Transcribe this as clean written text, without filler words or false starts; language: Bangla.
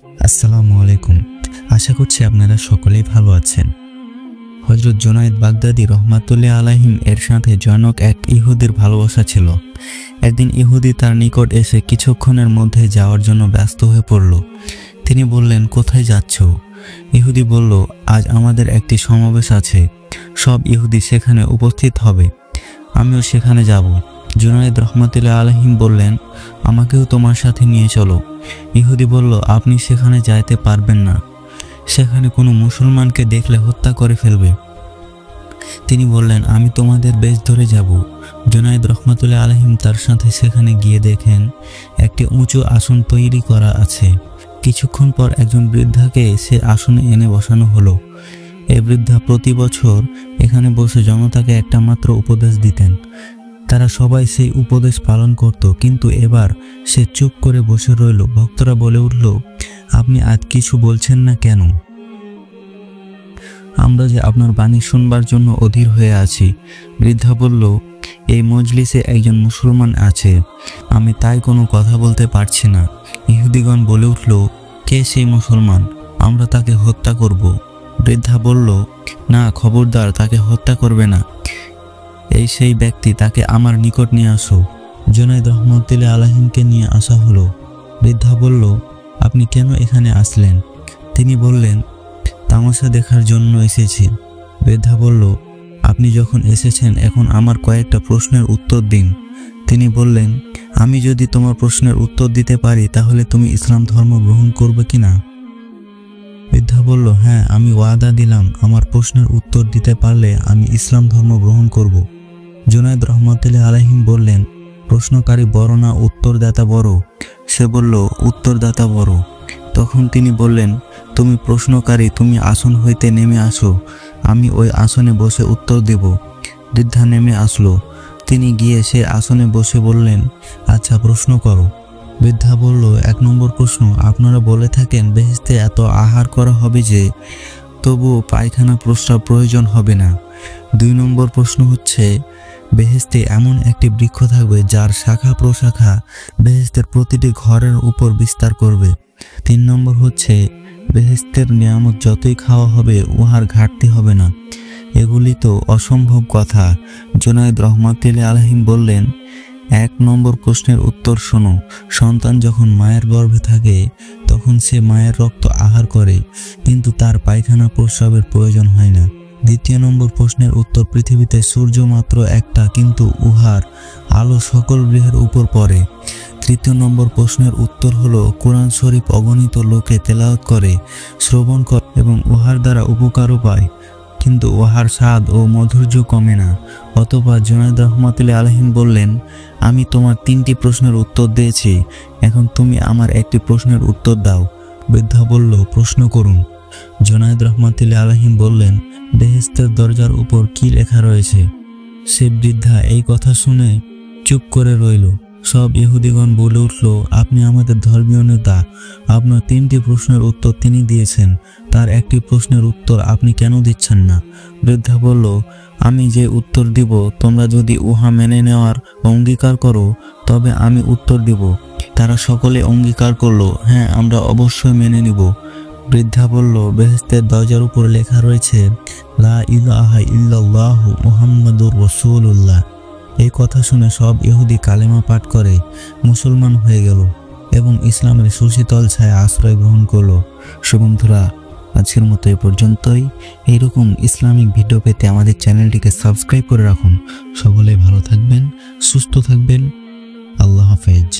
আসসালামু আলাইকুম। আশা করছি আপনারা সকলেই ভালো আছেন। হযরত জুনায়েদ বাগদাদী রহমাতুল্লাহ আলাইহিম এর সাথে জনক এক ইহুদির ভালোবাসা ছিল। একদিন ইহুদি তার নিকট এসে কিছুক্ষণের মধ্যে যাওয়ার জন্য ব্যস্ত হয়ে পড়ল। তিনি বললেন, কোথায় যাচ্ছ? ইহুদি বলল, আজ আমাদের একটি সমাবেশ আছে, সব ইহুদি সেখানে উপস্থিত হবে, আমিও সেখানে যাব। জুনায়েদ রহমাতুল্লাহ আলাইহিম বললেন, আমাকেও তোমার সাথে নিয়ে চলো। ইহুদি বলল, আপনি সেখানে যাইতে পারবেন না, সেখানে কোনো মুসলমানকে দেখলে হত্যা করে ফেলবে। তিনি বললেন, আমি তোমাদের বেশ ধরে যাব। জুনায়েদ রহমাতুল্লাহ আলাইহিম তার সাথে সেখানে গিয়ে দেখেন একটি উঁচু আসন তৈরি করা আছে। কিছুক্ষণ পর একজন বৃদ্ধাকে সে আসনে এনে বসানো হলো। এই বৃদ্ধা প্রতি বছর এখানে বসে জনতাকে একটা মাত্র উপদেশ দিতেন। তারা সবাই সেই উপদেশ পালন করত, কিন্তু এবার সে চুপ করে বসে রইল। ভক্তরা বলে উঠল, আপনি আজ কিছু বলছেন না কেন? আমরা যে আপনার বাণী শুনবার জন্য অধীর হয়ে আছি। বৃদ্ধা বলল, এই মজলিসে একজন মুসলমান আছে, আমি তাই কোনো কথা বলতে পারছি না। ইহুদিগণ বলে উঠল, কে সেই মুসলমান? আমরা তাকে হত্যা করব। বৃদ্ধা বলল, না, খবরদার, তাকে হত্যা করবে না। এই সেই ব্যক্তি, তাকে আমার নিকট নিয়ে আসো। জুনায়েদ রহমাতুল্লাহ আলাইহিমকে নিয়ে আসা হলো। বৃদ্ধা বলল, আপনি কেন এখানে আসলেন? তিনি বললেন, তামাশা দেখার জন্য এসেছি। বৃদ্ধা বলল, আপনি যখন এসেছেন এখন আমার কয়েকটা প্রশ্নের উত্তর দিন। তিনি বললেন, আমি যদি তোমার প্রশ্নের উত্তর দিতে পারি তাহলে তুমি ইসলাম ধর্ম গ্রহণ করবে কিনা? বৃদ্ধা বলল, হ্যাঁ, আমি ওয়াদা দিলাম, আমার প্রশ্নের উত্তর দিতে পারলে আমি ইসলাম ধর্ম গ্রহণ করব। জুনায়েদ রহমাতুল্লাহ আলাইহিম বললেন, প্রশ্নকারী বড় না উত্তরদাতা বড়? সে বলল, উত্তরদাতা বড়। তখন তিনি বললেন, তুমি প্রশ্নকারী, তুমি আসন হইতে নেমে আসো, আমি ওই আসনে বসে উত্তর দেব। বৃদ্ধা নেমে আসলো। তিনি গিয়ে সে আসনে বসে বললেন, আচ্ছা, প্রশ্ন করো। বৃদ্ধা বলল, 1 নম্বর প্রশ্ন, আপনারা বলে থাকেন বেহেশতে এত আহার করা হবে যে তবুও পায়খানা প্রস্রাব প্রয়োজন হবে না। 2 নম্বর প্রশ্ন হচ্ছে, বেহেশতে এমন একটি বৃক্ষ থাকবে যার শাখা প্রশাখা বেহেশতের প্রতিটি ঘরের উপর বিস্তার করবে। 3 নম্বর হচ্ছে, বেহেশতের নিয়ামত যতই খাওয়া হবে উহার ঘাটতি হবে না। এগুলি তো অসম্ভব কথা। জুনায়েদ রহমাতুল্লাহ আলাইহিম বললেন, 1 নম্বর প্রশ্নের উত্তর শোনো। সন্তান যখন মায়ের গর্ভে থাকে তখন সে মায়ের রক্ত আহার করে, কিন্তু তার পায়খানা প্রস্রাবের প্রয়োজন হয় না। 2 নম্বর প্রশ্নের উত্তর, পৃথিবীতে সূর্য মাত্র একটা, কিন্তু উহার আলো সকল গৃহের উপর পড়ে। 3 নম্বর প্রশ্নের উত্তর হলো, কোরআন শরীফ অগণিত লোকে তেলাওয়াত করে, শ্রবণ করে এবং উহার দ্বারা উপকারও পায়, কিন্তু উহার স্বাদ ও মাধুর্য কমে না। অতঃপর জুনায়েদ রহমাতুল্লাহ আলাইহিম বললেন, আমি তোমার 3টি প্রশ্নের উত্তর দিয়েছি, এখন তুমি আমার একটি প্রশ্নের উত্তর দাও। বৃদ্ধা বলল, প্রশ্ন করুন। জুনায়েদ রহমাতুল্লাহ আলাইহিম বললেন, বেহেশতের দরজার উপর কি লেখা রয়েছে? সে বৃদ্ধা এই কথা শুনে চুপ করে রইল। সব ইহুদিগণ বলে উঠল, আপনি আমাদের ধর্মীয় নেতা, আপনার 3টি প্রশ্নের উত্তর তিনি দিয়েছেন, তার একটি প্রশ্নের উত্তর আপনি কেন দিচ্ছেন না? বৃদ্ধা বলল, আমি যে উত্তর দিব তোমরা যদি উহা মেনে নেওয়ার অঙ্গীকার করো তবে আমি উত্তর দিব। তারা সকলে অঙ্গীকার করলো, হ্যাঁ, আমরা অবশ্যই মেনে নিব। বৃদ্ধা বলল, বেহেশতের দরজার উপর লেখা রয়েছে, লা ইলাহা ইল্লাল্লাহু মুহাম্মাদুর রাসূলুল্লাহ। এই কথা শুনে সব ইহুদি কালেমা পাঠ করে মুসলমান হয়ে গেল এবং ইসলামের সুশীতল ছায়া আশ্রয় গ্রহণ করলো। বন্ধুরা, আজকের মতো এ পর্যন্তই। এইরকম ইসলামিক ভিডিও পেতে আমাদের চ্যানেলটিকে সাবস্ক্রাইব করে রাখুন। সকলে ভালো থাকবেন, সুস্থ থাকবেন। আল্লাহ হাফেজ।